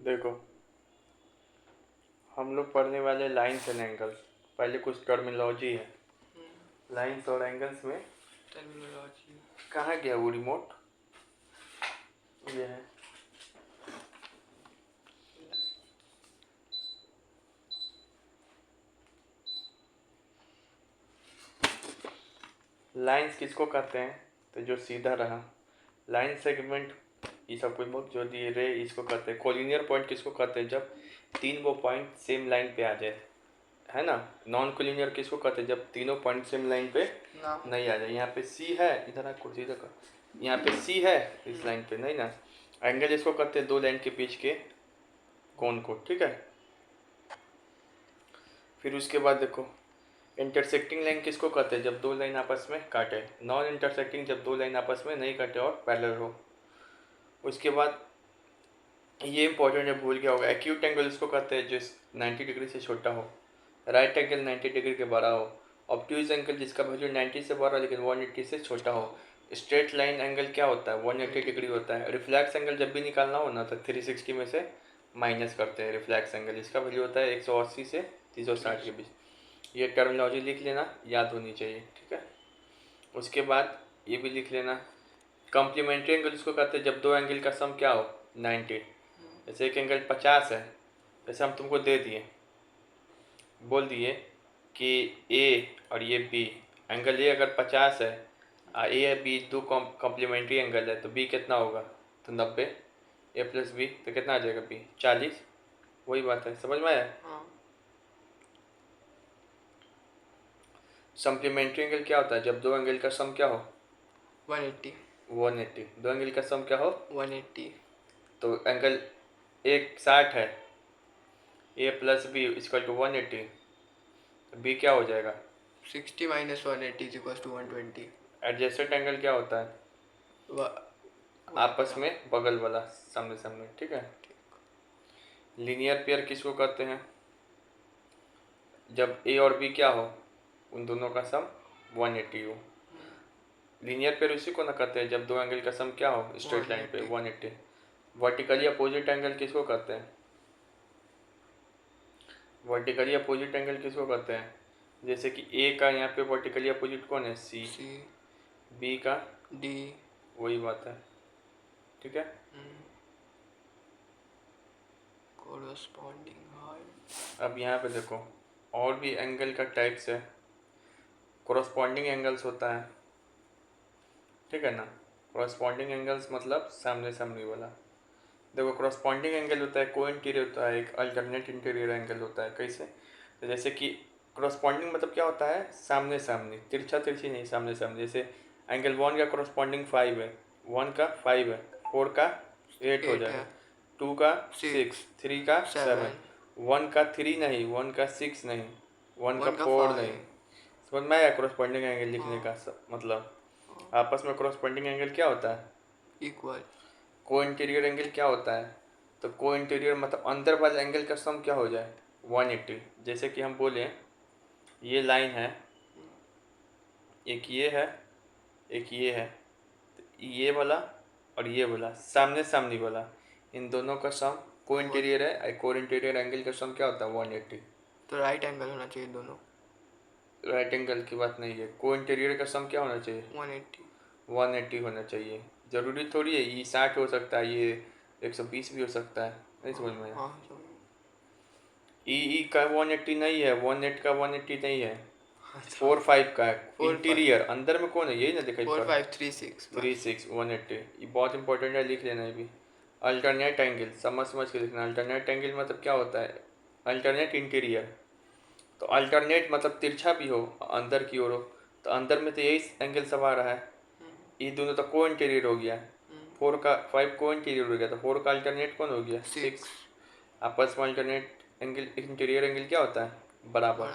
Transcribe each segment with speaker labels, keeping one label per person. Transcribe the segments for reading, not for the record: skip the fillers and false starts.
Speaker 1: देखो, हम लोग पढ़ने वाले लाइन्स एंड एंगल्स। पहले कुछ टर्मिनोलॉजी है लाइन्स और एंगल्स में।
Speaker 2: टर्मिनोलॉजी
Speaker 1: कहाँ गया वो रिमोट? ये है। लाइन्स किसको कहते हैं? तो जो सीधा रहा लाइन सेगमेंट, ये सब कुछ बहुत जो दिए रहे इसको कहते हैं। कोलिनियर पॉइंट किसको कहते हैं? जब तीन वो पॉइंट सेम लाइन पे आ जाए, है ना। नॉन कोलिनियर किसको कहते हैं? जब तीनों पॉइंट सेम लाइन पे नहीं आ जाए। यहाँ पे सी है, इधर आ कुर्सी इधर का, यहाँ पे सी है, इस लाइन पे नहीं ना। एंगल इसको कहते हैं दो लाइन के बीच के कोण को, ठीक है। फिर उसके बाद देखो, इंटरसेक्टिंग लाइन किसको कहते हैं? जब दो लाइन आपस में काटे। नॉन इंटरसेक्टिंग, जब दो लाइन आपस में नहीं काटे और पैरेलल हो। उसके बाद ये इंपॉर्टेंट है, भूल गया होगा, एक्यूट एंगल इसको कहते हैं जो 90 डिग्री से छोटा हो। राइट एंगल 90 डिग्री के बड़ा हो। ऑब्ट्यूज एंगल जिसका वैल्यू 90 से बड़ा लेकिन 180 से छोटा हो। स्ट्रेट लाइन एंगल क्या होता है? 180 डिग्री होता है। रिफ्लैक्स एंगल जब भी निकालना हो ना तो 360 में से माइनस करते हैं रिफ्लैक्स एंगल, इसका वैल्यू होता है 180 से 360 के बीच। ये टर्मिनोलॉजी लिख लेना, याद होनी चाहिए, ठीक है। उसके बाद ये भी लिख लेना, कॉम्प्लीमेंट्री एंगल इसको कहते हैं जब दो एंगल का सम क्या हो? 90। जैसे एक एंगल 50 है, जैसे हम तुमको दे दिए, बोल दिए कि ए और ये बी, एंगल ए अगर 50 है और ए या बी दो कॉम्प्लीमेंट्री एंगल है तो बी कितना होगा? तो 90। ए प्लस बी तो कितना आ जाएगा? बी 40। वही बात है, समझ में आया? सप्लीमेंट्री एंगल क्या होता है? जब दो एंगल का सम क्या हो?
Speaker 2: 180।
Speaker 1: 180। दो एंगल का सम क्या हो?
Speaker 2: 180।
Speaker 1: तो एंगल एक 60 है, A plus B equal to 180, B क्या हो जाएगा?
Speaker 2: 60 minus 180 is equal to 120।
Speaker 1: Adjacent angle क्या होता है? आपस में बगल वाला, सामने सामने, ठीक है। लीनियर पेयर किसको कहते हैं? जब ए और बी क्या हो? उन दोनों का सम 180 हो। लीनियर पेयर उसी को ना कहते हैं जब दो एंगल का सम क्या हो स्ट्रेट लाइन पे? 180। वर्टिकली अपोजिट एंगल किसको कहते हैं? वर्टिकली अपोजिट एंगल किसको कहते हैं? जैसे कि ए का यहाँ पे वर्टिकली अपोजिट कौन है? सी। बी का
Speaker 2: डी।
Speaker 1: वही बात है, ठीक है।
Speaker 2: Corresponding height.
Speaker 1: अब यहाँ पे देखो, और भी एंगल का टाइप्स है। कोरस्पॉन्डिंग एंगल्स होता है, ठीक है ना। कोरस्पॉन्डिंग एंगल्स मतलब सामने सामने वाला। देखो, कोरस्पॉन्डिंग एंगल होता है, को इंटीरियर होता है, एक अल्टरनेट इंटीरियर एंगल होता है। कैसे? तो जैसे कि कोरस्पॉन्डिंग मतलब क्या होता है? सामने सामने, तिरछा तिरछी नहीं, सामने सामने। जैसे एंगल 1 का कोरस्पॉन्डिंग 5 है, 1 का 5 है, 4 का 8 हो जाएगा, 2 का 6, 3 का 7, 1 का 3 नहीं, 1 का 6 नहीं, 1 का 4 नहीं। समझ में आया कोरस्पॉन्डिंग एंगल लिखने का मतलब? आपस में कोरस्पॉन्डिंग एंगल क्या होता है?
Speaker 2: इक्वल।
Speaker 1: को इंटीरियर एंगल क्या होता है? तो को इंटीरियर मतलब अंदर वाले एंगल का सम क्या हो जाए? 180। जैसे कि हम बोले ये लाइन है, एक ये है, एक ये है, तो ये वाला और ये वाला सामने सामने वाला, इन दोनों का सम को इंटीरियर है। को इंटीरियर एंगल का सम क्या होता है? 180।
Speaker 2: तो राइट एंगल होना चाहिए दोनों।
Speaker 1: राइट एंगल की बात नहीं है, को इंटीरियर का सम क्या होना चाहिए?
Speaker 2: 180।
Speaker 1: 180 होना चाहिए। ज़रूरी थोड़ी है ये 60 हो सकता है, ये 120 भी हो सकता है। नहीं समझ में आया? ई का 180 नहीं है, 18 का 180 नहीं है, 45 का है। इंटीरियर अंदर में कौन है? यही ना दिखाई पड़।
Speaker 2: 4536
Speaker 1: 36 180। ये बहुत इंपॉर्टेंट है, लिख लेना ये भी। अल्टरनेट एंगल समझ समझ के लिखना। अल्टरनेट एंगल मतलब क्या होता है? Alternate interior. तो अल्टरनेट मतलब तिरछा भी हो, अंदर की ओर हो, तो अंदर में तो यही एंगल सब आ रहा है। ये दोनों तो को इंटीरियर हो गया। 4 का 5 को इंटीरियर हो गया, तो 4 का अल्टरनेट कौन हो गया? 6। आपस में अल्टरनेट एंगल इंटीरियर एंगल क्या होता है? बराबर,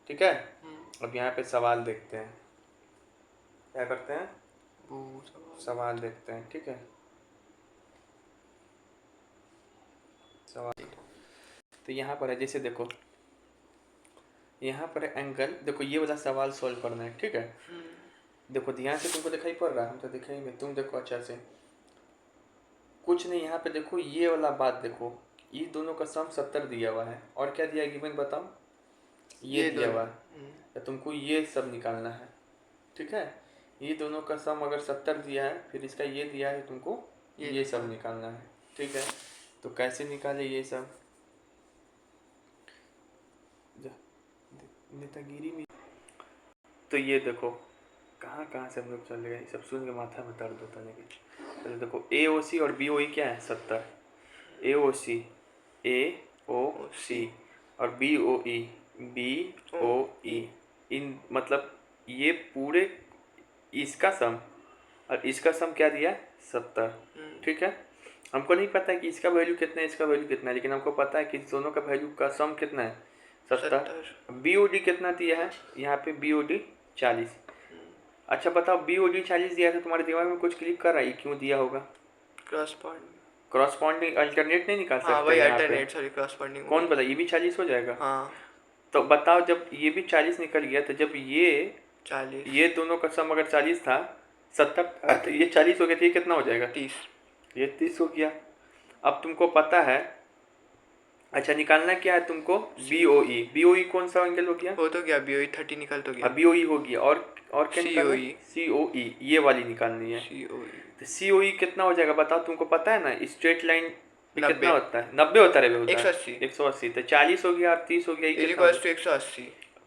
Speaker 1: ठीक है। अब यहाँ पे सवाल देखते हैं, क्या करते हैं? सवाल देखते हैं, ठीक है। सवाल तो यहाँ पर है, जैसे देखो यहाँ पर एंगल, देखो ये वाला सवाल सॉल्व करना है, ठीक है। देखो ध्यान से, तुमको दिखाई पड़ रहा है? हम तो दिखाई नहीं, तुम देखो अच्छा से। कुछ नहीं, यहाँ पे देखो ये वाला बात देखो, ये दोनों का सम 70 दिया हुआ है और क्या दिया है गिवन बताओ, ये
Speaker 2: ये
Speaker 1: दिया
Speaker 2: दोनों।
Speaker 1: हुआ है, तो तुमको ये सब निकालना है। ठीक है, ये दोनों का सम अगर 70 दिया है, फिर इसका ये दिया है, तुमको ये सब निकालना है। ठीक है, तो कैसे निकाले ये सब, नेतागिरी में। तो ये देखो कहाँ कहाँ से हम लोग चले गए, सब सुन के माथा में दर्द होता है। लेकिन पहले देखो ए ओ सी और बी ओ ई क्या है 70, ए ओ सी और बी ओ ई, इन मतलब ये पूरे इसका सम और इसका सम क्या दिया है 70। ठीक है, हमको नहीं पता है कि इसका वैल्यू कितना है इसका वैल्यू कितना है, लेकिन हमको पता है कि दोनों का वैल्यू का सम कितना है 70। बी ओ डी कितना दिया है यहाँ पे, बी ओ डी 40। अच्छा बताओ बी ओ डी 40 दिया है तो तुम्हारे दिमाग में कुछ क्लिक कर रहा है, क्यों दिया होगा? क्रॉसपॉन्डिंग अल्टरनेट नहीं निकाल
Speaker 2: हाँ,
Speaker 1: सकते
Speaker 2: वही
Speaker 1: यहाँ पे?
Speaker 2: Alternate, sorry corresponding.
Speaker 1: कौन बोला ये भी 40 हो जाएगा?
Speaker 2: हाँ।
Speaker 1: तो बताओ जब ये भी 40 निकल गया, तो जब ये
Speaker 2: 40,
Speaker 1: ये दोनों का सम अगर 40 था 70, तो ये 40 हो गया, तो ये कितना हो जाएगा?
Speaker 2: 30।
Speaker 1: ये 30 हो गया। अब तुमको पता है, अच्छा निकालना क्या है तुमको, बी ओ ई। बी ओ ई कौन सा एंगल हो गया?
Speaker 2: हो तो गया, BOE 30 निकल तो गया।
Speaker 1: बी ओ ई हो गया, और क्या निकालना है?
Speaker 2: COE।
Speaker 1: सी ओ ई, ये वाली निकालनी है।
Speaker 2: COE
Speaker 1: तो सी ओ ई कितना हो जाएगा बताओ, तुमको पता है ना स्ट्रेट लाइन
Speaker 2: 90
Speaker 1: कितना होता है? 90 होता है,
Speaker 2: 180।
Speaker 1: 180। तो 40 हो गया और 30 हो गया, ये कितना?
Speaker 2: 180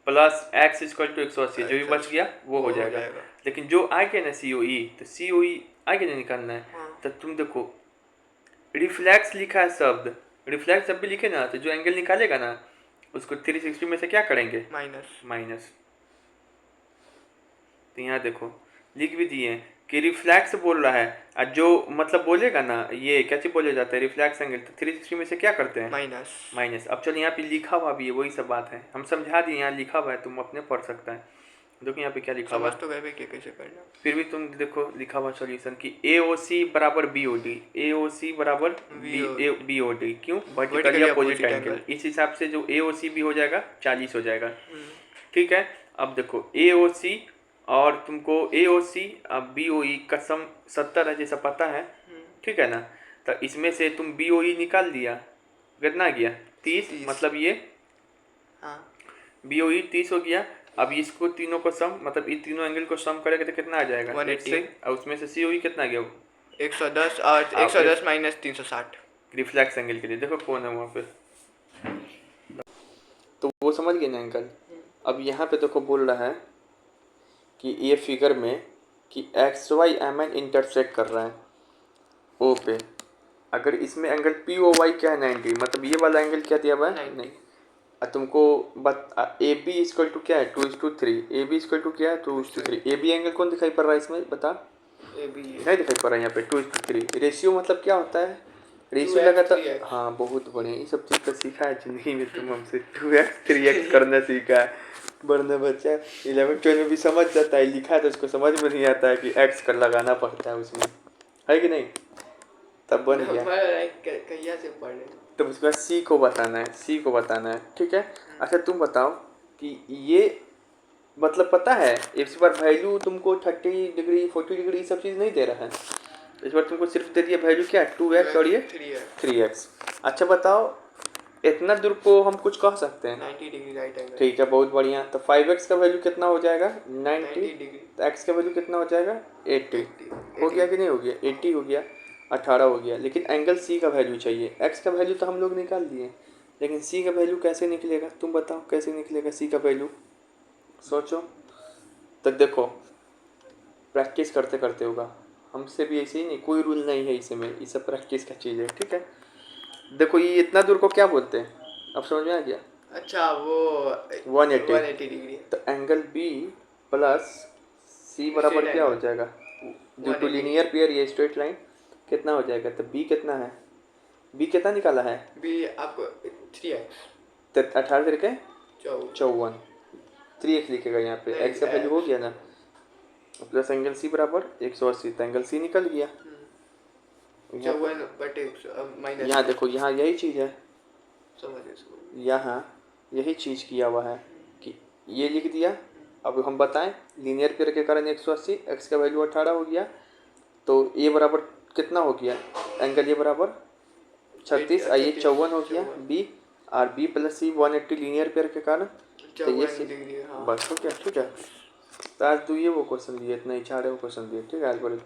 Speaker 1: प्लस एक्स इक्वल टू 180, जो भी बच गया वो हो जाएगा। लेकिन जो आ गया ना सी ओ ई, तो सी ओ ई आगे नहीं निकालना है।
Speaker 2: हाँ।
Speaker 1: तो तुम देखो रिफ्लेक्स लिखा है शब्द, रिफ्लेक्स जब भी लिखे ना, तो जो एंगल निकालेगा ना उसको 360 में से क्या करेंगे? माइनस। तो यहाँ देखो लिख भी दिए कि रिफ्लेक्स बोल रहा है, और जो मतलब बोलेगा ना, ये क्या चीज बोले जाता है रिफ्लेक्स एंगल, तो 360 में से क्या करते हैं? माइनस। अब चलो यहाँ पे लिखा हुआ भी है, वही सब बात है, हम समझा दिए, यहाँ लिखा हुआ है, तुम अपने पढ़ सकता है। देखो यहाँ पे क्या लिखा हुआ है,
Speaker 2: तो गए कैसे करना।
Speaker 1: फिर भी तुम देखो लिखा हुआ सॉल्यूशन कि ए ओ सी बराबर बी ओ डी, ए ओ सी बराबर बी ओ डी, क्यों? वर्टिकल या अपोजिट एंगल। इस हिसाब से जो ए ओ सी भी हो जाएगा 40 हो जाएगा। ठीक है, अब देखो ए ओ सी और तुमको ए ओ सी अब बी ओ ई का सम 70 है जैसा पता है। ठीक है ना, तो इसमें से तुम बी ओ ई निकाल दिया, कितना गया? 30। मतलब ये बी ओ ई 30 हो गया। अब इसको तीनों को सम, मतलब इन तीनों एंगल को सम करेगा तो कितना आ जाएगा?
Speaker 2: 180।
Speaker 1: और उसमें से सी ओ ई कितना गया?
Speaker 2: 110 और 110 माइनस 360
Speaker 1: रिफ्लेक्स एंगल के लिए। देखो कौन है वहाँ पे, तो वो समझ गए ना एंगल। अब यहाँ पे देखो बोल रहा है कि ये फिगर में कि X Y M N intersect कर रहा है ओ पे, अगर इसमें एंगल पी ओ वाई क्या है 90, मतलब ये वाला एंगल क्या दिया हुआ है? नहीं। तुमको ए बी इक्वल टू क्या है? 2:3। ए बी इक्वल टू क्या है? 2:3। ए बी एंगल कौन दिखाई पड़ रहा है इसमें बता? नहीं दिखाई पड़ रहा है यहाँ पे 2:3। रेशियो मतलब क्या होता है? रेशियो लगातार, हाँ बहुत बढ़िया, ये सब चीज़ तो सीखा है जिंदगी में तुम हमसे। 2x 3x करना सीखा है, बढ़िया बच्चा 11-12 में भी समझ जाता है, लिखा है तो उसको समझ में नहीं आता है कि x कर लगाना पड़ता है उसमें, है कि नहीं? तब बन गया। तो उसके बाद सी को बताना है, सी को बताना है। ठीक है, अच्छा तुम बताओ कि ये मतलब पता है इस बार वैल्यू तुमको 30 डिग्री 40 डिग्री सब चीज़ नहीं दे रहा है, इस बार तुमको सिर्फ दे दिया वैल्यू क्या? 2x और ये 3x। अच्छा बताओ इतना दूर को हम कुछ कह सकते हैं?
Speaker 2: 90 डिग्री राइट एंगल।
Speaker 1: ठीक है, बहुत बढ़िया। तो 5x का वैल्यू कितना हो जाएगा? 90 डिग्री। तो x का वैल्यू कितना हो जाएगा? 80। हो गया कि नहीं हो गया? 80 हो गया, 18 हो गया। लेकिन एंगल सी का वैल्यू चाहिए। x का वैल्यू तो हम लोग निकाल दिए, लेकिन सी का वैल्यू कैसे निकलेगा? तुम बताओ कैसे निकलेगा सी का वैल्यू, सोचो। तो देखो प्रैक्टिस करते करते होगा, हमसे भी ऐसे ही नहीं, कोई रूल नहीं है इसमें, ये सब प्रैक्टिस का चीज़ है। ठीक है, देखो ये इतना दूर को क्या बोलते हैं, अब समझ में आ गया?
Speaker 2: अच्छा वो
Speaker 1: 180 डिग्री। तो एंगल बी प्लस सी बराबर क्या हो जाएगा? ड्यू टू लीनियर पेयर ये स्ट्रेट लाइन कितना हो जाएगा? तो बी कितना है? बी कितना निकाला है?
Speaker 2: बी आपको 3x।
Speaker 1: तो 18 तरीके 54, 3x लिखेगा यहाँ पे, x का वैल्यू हो गया ना, प्लस एंगल सी बराबर 180। तो एंगल सी निकल गया। यहाँ देखो यहाँ यही चीज़ है, यहाँ यही चीज़ किया हुआ है कि ये लिख दिया। अब हम बताएं लीनियर पेयर के कारण 180, x का वैल्यू 18 हो गया, तो ए बराबर कितना हो गया एंगल ये बराबर 36 आई 54 हो गया बी और बी प्लस सी 180 लीनियर पेयर के कारण तो ये
Speaker 2: डिग्री हाँ
Speaker 1: बस हो गया ठीक है। तो आज तू ये वो क्वेश्चन दिए इतना ही 4 वो क्वेश्चन दिए ठीक है आज बड़े